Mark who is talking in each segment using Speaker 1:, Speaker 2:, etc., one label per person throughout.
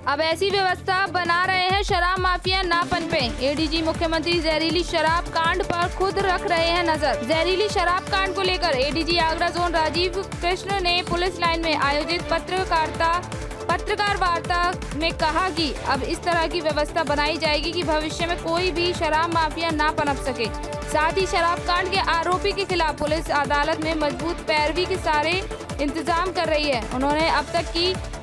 Speaker 1: अब ऐसी व्यवस्था बना रहे हैं शराब माफिया ना पनपे। एडीजी मुख्यमंत्री जहरीली शराब कांड पर खुद रख रहे हैं नजर। जहरीली शराब कांड को लेकर एडीजी आगरा जोन राजीव कृष्ण ने पुलिस लाइन में आयोजित पत्रकार वार्ता में कहा कि अब इस तरह की व्यवस्था बनाई जाएगी कि भविष्य में कोई भी शराब माफिया ना पनप सके। साथ ही शराब कांड के आरोपी के खिलाफ पुलिस अदालत में मजबूत पैरवी के सारे इंतजाम कर रही है। उन्होंने अब तक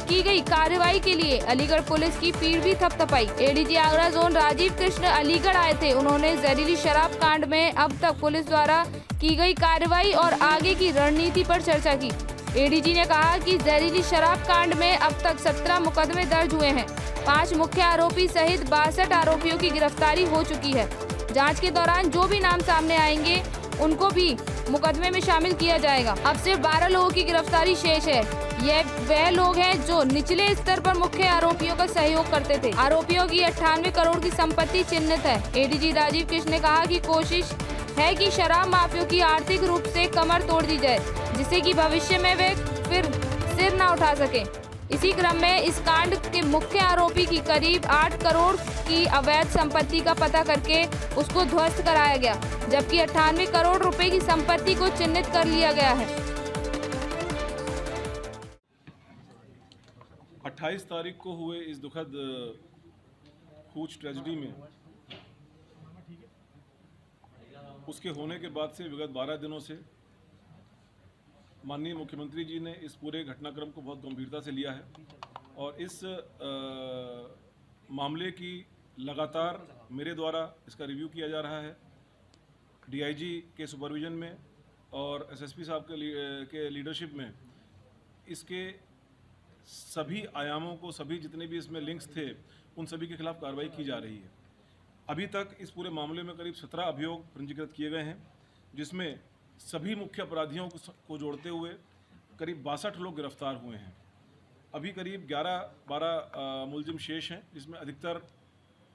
Speaker 1: की गई कार्रवाई के लिए अलीगढ़ पुलिस की पीठ भी थपथपाई। एडीजी आगरा जोन राजीव कृष्ण अलीगढ़ आए थे। उन्होंने जहरीली शराब कांड में अब तक पुलिस द्वारा की गई कार्रवाई और आगे की रणनीति पर चर्चा की। एडीजी ने कहा कि जहरीली शराब कांड में अब तक 17 मुकदमे दर्ज हुए हैं। 5 मुख्य आरोपी सहित 62 आरोपियों की गिरफ्तारी हो चुकी है। जांच के दौरान जो भी नाम सामने आएंगे उनको भी मुकदमे में शामिल किया जाएगा। अब सिर्फ 12 लोगों की गिरफ्तारी शेष है। ये वह लोग हैं जो निचले स्तर पर मुख्य आरोपियों का सहयोग करते थे। आरोपियों की 98 करोड़ की संपत्ति चिन्हित है। एडीजी राजीव कृष्ण ने कहा कि कोशिश है कि शराब माफियों की आर्थिक रूप से कमर तोड़ दी जाए, जिससे कि भविष्य में वे फिर सिर न उठा सके। इसी क्रम में इस कांड के मुख्य आरोपी की करीब 8 करोड़ की अवैध संपत्ति का पता करके उसको ध्वस्त कराया गया, जबकि 98 करोड़ रुपए की संपत्ति को चिन्हित कर लिया गया है।
Speaker 2: 28 तारीख को हुए इस दुखद खूच ट्रेजेडी में उसके होने के बाद से विगत 12 दिनों से माननीय मुख्यमंत्री जी ने इस पूरे घटनाक्रम को बहुत गंभीरता से लिया है और इस मामले की लगातार मेरे द्वारा इसका रिव्यू किया जा रहा है। डीआईजी के सुपरविज़न में और एसएसपी साहब के लीडरशिप में इसके सभी आयामों को, सभी जितने भी इसमें लिंक्स थे, उन सभी के खिलाफ कार्रवाई की जा रही है। अभी तक इस पूरे मामले में करीब 17 अभियोग पंजीकृत किए गए हैं, जिसमें सभी मुख्य अपराधियों को जोड़ते हुए करीब 62 लोग गिरफ्तार हुए हैं। अभी करीब 11-12 मुलजिम शेष हैं, जिसमें अधिकतर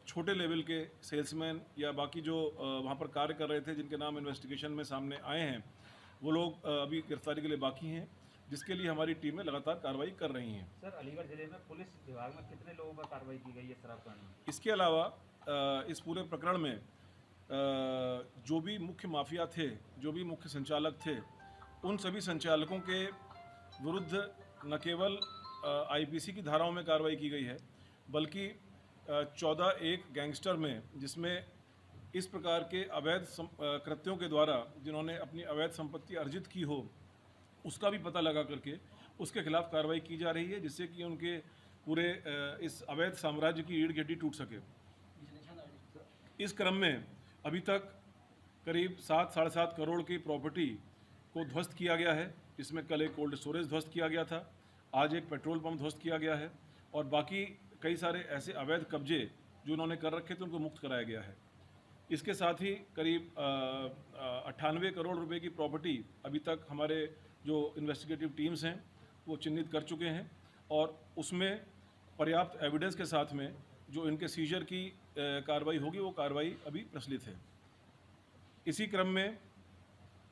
Speaker 2: छोटे लेवल के सेल्समैन या बाकी जो वहाँ पर कार्य कर रहे थे, जिनके नाम इन्वेस्टिगेशन में सामने आए हैं, वो लोग अभी गिरफ्तारी के लिए बाकी हैं, जिसके लिए हमारी टीमें लगातार कार्रवाई कर रही हैं।
Speaker 3: सर, अलीगढ़ जिले में पुलिस विभाग में कितने लोगों पर कार्रवाई की गई है शराब कांड में?
Speaker 2: इसके अलावा इस पूरे प्रकरण में जो भी मुख्य माफिया थे, जो भी मुख्य संचालक थे, उन सभी संचालकों के विरुद्ध न केवल आईपीसी की धाराओं में कार्रवाई की गई है, बल्कि 14 गैंगस्टर में, जिसमें इस प्रकार के अवैध कृत्यों के द्वारा जिन्होंने अपनी अवैध संपत्ति अर्जित की हो, उसका भी पता लगा करके उसके खिलाफ कार्रवाई की जा रही है, जिससे कि उनके पूरे इस अवैध साम्राज्य की रीढ़ की हड्डी टूट सके। इस क्रम में अभी तक करीब 7-7.5 करोड़ की प्रॉपर्टी को ध्वस्त किया गया है, जिसमें कल एक कोल्ड स्टोरेज ध्वस्त किया गया था, आज एक पेट्रोल पंप ध्वस्त किया गया है और बाकी कई सारे ऐसे अवैध कब्जे जो उन्होंने कर रखे थे उनको मुक्त कराया गया है। इसके साथ ही करीब 98 करोड़ रुपए की प्रॉपर्टी अभी तक हमारे जो इन्वेस्टिगेटिव टीम्स हैं वो चिन्हित कर चुके हैं और उसमें पर्याप्त एविडेंस के साथ में जो इनके सीजर की कार्रवाई होगी वो कार्रवाई अभी प्रचलित है। इसी क्रम में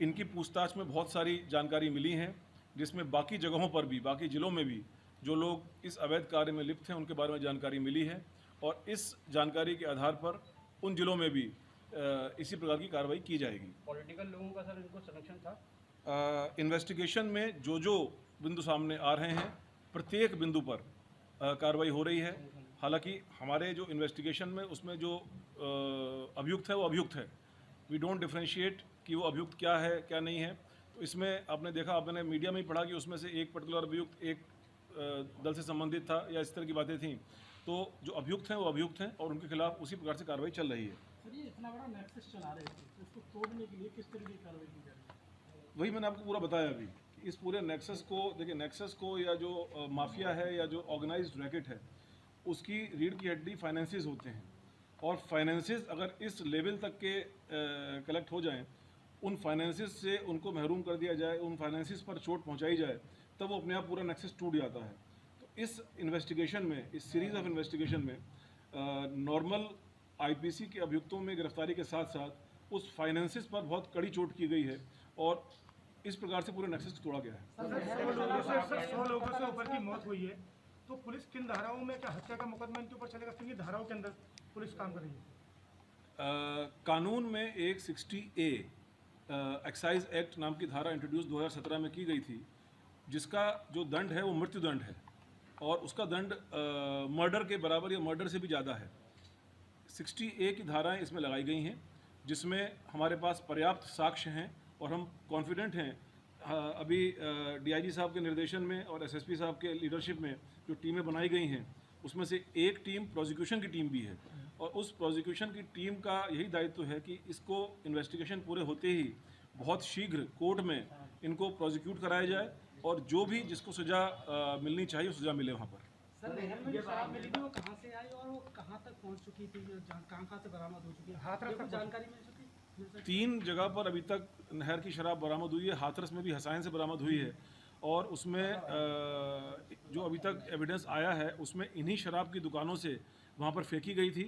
Speaker 2: इनकी पूछताछ में बहुत सारी जानकारी मिली है, जिसमें बाकी जगहों पर भी, बाकी ज़िलों में भी जो लोग इस अवैध कार्य में लिप्त हैं उनके बारे में जानकारी मिली है और इस जानकारी के आधार पर उन जिलों में भी इसी प्रकार की कार्रवाई की जाएगी।
Speaker 3: पॉलिटिकल लोगों का सर इनको संरक्षण था?
Speaker 2: इन्वेस्टिगेशन में जो बिंदु सामने आ रहे हैं, प्रत्येक बिंदु पर कार्रवाई हो रही है। हालांकि हमारे जो इन्वेस्टिगेशन में उसमें जो अभियुक्त है वो अभियुक्त है, वी डोंट डिफ्रेंशिएट कि वो अभियुक्त क्या है क्या नहीं है। तो इसमें आपने देखा, आपने मीडिया में ही पढ़ा कि उसमें से एक पर्टिकुलर अभियुक्त एक दल से संबंधित था या इस तरह की बातें थीं। तो जो अभियुक्त हैं वो अभियुक्त हैं और उनके खिलाफ उसी प्रकार से कार्रवाई चल रही है।
Speaker 4: सर, ये इतना बड़ा नेक्सस चला रहे थे, तो उसको तोड़ने के लिए किस तरह की कार्रवाई की जा रही है?
Speaker 2: वही मैंने आपको पूरा बताया अभी। इस पूरे नेक्सस को देखिए, नेक्सस को या जो माफिया है या जो ऑर्गेनाइज्ड रैकेट है, उसकी रीढ़ की हड्डी फाइनेंसेस होते हैं और फाइनेंसेस अगर इस लेवल तक के कलेक्ट हो जाएं, उन फाइनेंसेस से उनको महरूम कर दिया जाए, उन फाइनेंसेस पर चोट पहुंचाई जाए, तब वो अपने आप पूरा नेक्सस टूट जाता है। तो इस इन्वेस्टिगेशन में, इस सीरीज़ ऑफ इन्वेस्टिगेशन में नॉर्मल आईपीसी के अभियुक्तों में गिरफ्तारी के साथ साथ उस फाइनेंसेस पर बहुत कड़ी चोट की गई है और इस प्रकार से पूरे नेक्सस को तोड़ा गया है।
Speaker 4: 100 लोगों से ऊपर की मौत हुई है, तो पुलिस किन धाराओं में, क्या हत्या का मुकदमा इनके ऊपर चलेगा, किन धाराओं के अंदर पुलिस काम करेगी?
Speaker 2: कानून में एक 60A एक्साइज एक्ट नाम की धारा इंट्रोड्यूस 2017 में की गई थी, जिसका जो दंड है वो मृत्युदंड है और उसका दंड मर्डर के बराबर या मर्डर से भी ज़्यादा है। 60A की धाराएं इसमें लगाई गई हैं, जिसमें हमारे पास पर्याप्त साक्ष्य हैं और हम कॉन्फिडेंट हैं। अभी DIG साहब के निर्देशन में और SSP साहब के लीडरशिप में जो टीमें बनाई गई हैं, उसमें से एक टीम प्रोसिक्यूशन की टीम भी है और उस प्रोसिक्यूशन की टीम का यही दायित्व है कि इसको इन्वेस्टिगेशन पूरे होते ही बहुत शीघ्र कोर्ट में इनको प्रोसिक्यूट कराया जाए और जो भी जिसको सज़ा मिलनी चाहिए सज़ा मिले वहाँ पर।
Speaker 4: सर, ये शराब मिली थी वो कहाँ से आई और वो कहाँ तक पहुँच चुकी थी, कहाँ से बरामद हो चुकी है, हाथरस तक जानकारी मिल चुकी?
Speaker 2: 3 जगह पर अभी तक नहर की शराब बरामद हुई है। हाथरस में भी हसायन से बरामद हुई है और उसमें जो अभी तक एविडेंस आया है उसमें इन्हीं शराब की दुकानों से वहाँ पर फेंकी गई थी।